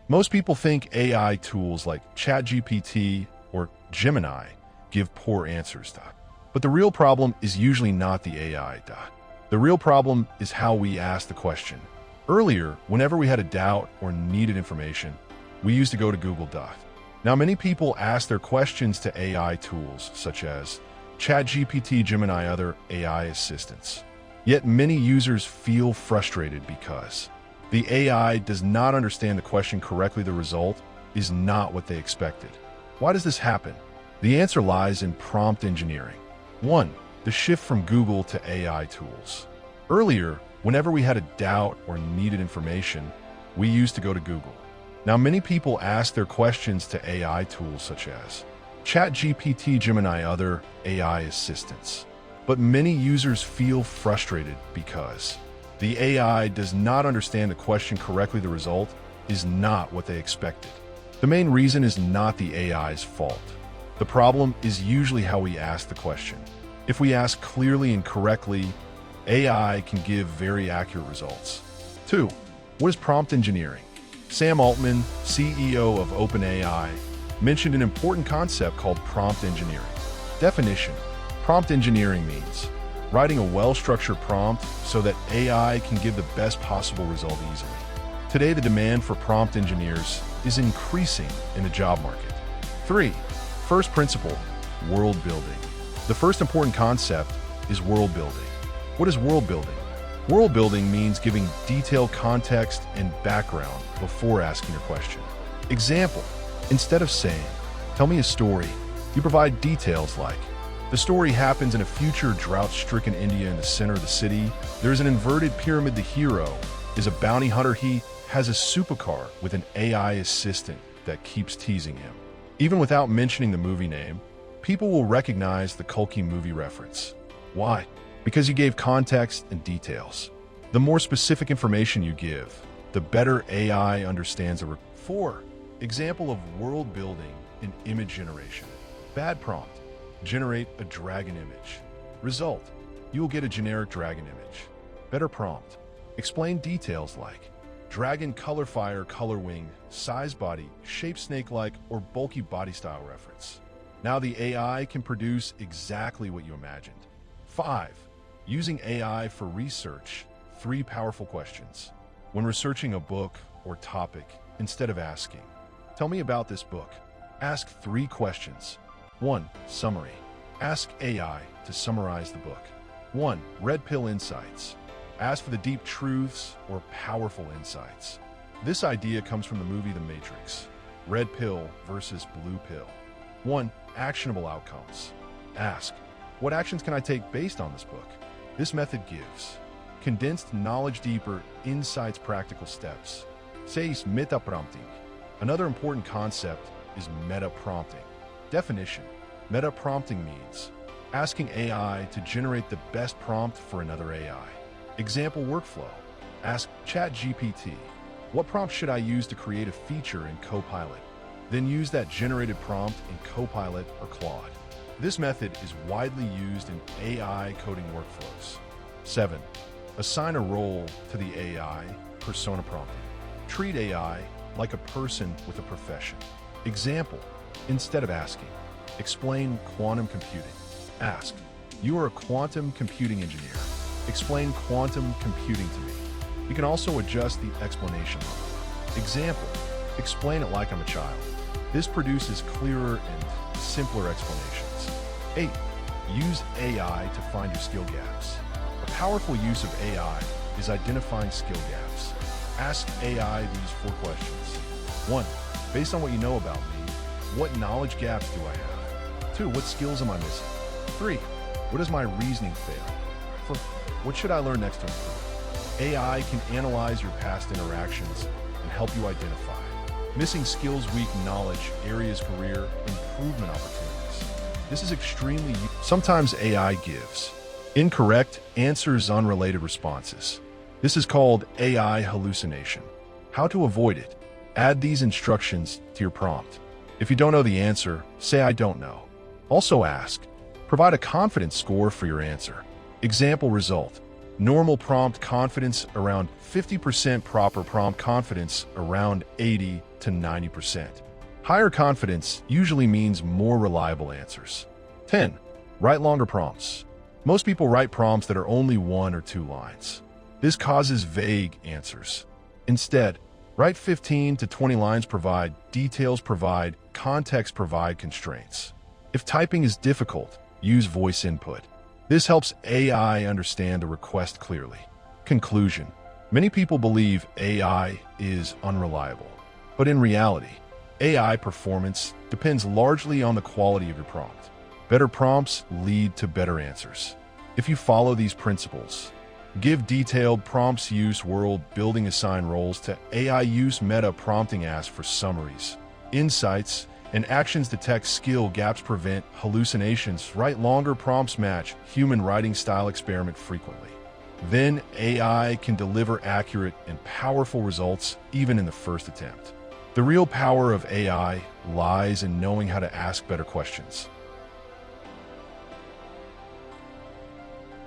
Most people think AI tools like ChatGPT or Gemini give poor answers. But the real problem is usually not the AI. The real problem is how we ask the question. Earlier, whenever we had a doubt or needed information, we used to go to Google. Now, many people ask their questions to AI tools such as ChatGPT, Gemini, other AI assistants. Yet many users feel frustrated because the AI does not understand the question correctly. The result is not what they expected. Why does this happen? The answer lies in prompt engineering. 1. The shift from Google to AI tools. Earlier, whenever we had a doubt or needed information, we used to go to Google. Now, many people ask their questions to AI tools such as ChatGPT, Gemini, other AI assistants. But many users feel frustrated because the AI does not understand the question correctly. The result is not what they expected. The main reason is not the AI's fault. The problem is usually how we ask the question. If we ask clearly and correctly, AI can give very accurate results. 2. What is prompt engineering? Sam Altman, CEO of OpenAI, mentioned an important concept called prompt engineering. Definition: prompt engineering means writing a well-structured prompt so that AI can give the best possible result easily. Today, the demand for prompt engineers is increasing in the job market. 3. First principle: world building. The first important concept is world building. What is world building? World building means giving detailed context and background before asking a question. Example: instead of saying, "Tell me a story," you provide details like, the story happens in a future drought-stricken India. In the center of the city, there's an inverted pyramid. The hero is a bounty hunter. He has a supercar with an AI assistant that keeps teasing him. Even without mentioning the movie name, people will recognize the Kulki movie reference. Why? Because you gave context and details. The more specific information you give, the better AI understands it. 4. Example of world building in image generation. Bad prompt: generate a dragon image. Result: you will get a generic dragon image. Better prompt: explain details like dragon color, fire color, wing, size, body, shape, snake-like, or bulky body style reference. Now the AI can produce exactly what you imagined. 5. Using AI for research. 3 powerful questions. When researching a book or topic, instead of asking, "Tell me about this book," ask 3 questions. 1. Summary. Ask AI to summarize the book. 1. Red pill insights. Ask for the deep truths or powerful insights. This idea comes from the movie The Matrix. Red pill versus blue pill. 1. Actionable outcomes. Ask, what actions can I take based on this book? This method gives condensed knowledge, deeper insights, practical steps. 6. Meta prompting. Another important concept is meta prompting. Definition: meta prompting means asking AI to generate the best prompt for another AI. Example workflow: ask ChatGPT, what prompt should I use to create a feature in Copilot? Then use that generated prompt in Copilot or Claude. This method is widely used in AI coding workflows. 7. Assign a role to the AI. Persona prompting. Treat AI like a person with a profession. Example: instead of asking, explain quantum computing, ask, you are a quantum computing engineer. Explain quantum computing to me. You can also adjust the explanation level. Example: explain it like I'm a child. This produces clearer and simpler explanations. 8. Use AI to find your skill gaps. A powerful use of AI is identifying skill gaps. Ask AI these 4 questions. 1. Based on what you know about me, what knowledge gaps do I have? 2. What skills am I missing? 3. What does my reasoning fail? 4. What should I learn next to improve? AI can analyze your past interactions and help you identify missing skills, weak knowledge, areas, career, improvement opportunities. This is extremely useful. Sometimes AI gives incorrect answers, unrelated responses. This is called AI hallucination. How to avoid it? Add these instructions to your prompt. If you don't know the answer, say I don't know. Also ask, provide a confidence score for your answer. Example result: Normal prompt confidence around 50%, proper prompt confidence around 80 to 90%. Higher confidence usually means more reliable answers. 10. Write longer prompts. Most people write prompts that are only 1 or 2 lines. This causes vague answers. Instead, write 15 to 20 lines, provide details, provide context, provide constraints. If typing is difficult, use voice input. This helps AI understand a request clearly. Conclusion. Many people believe AI is unreliable, but in reality, AI performance depends largely on the quality of your prompt. Better prompts lead to better answers. If you follow these principles, give detailed prompts, use world building, assign roles to AI, use meta prompting, ask for summaries, insights, and actions, detect skill gaps, prevent hallucinations, write longer prompts, match human writing style, experiment frequently. Then AI can deliver accurate and powerful results even in the first attempt. The real power of AI lies in knowing how to ask better questions.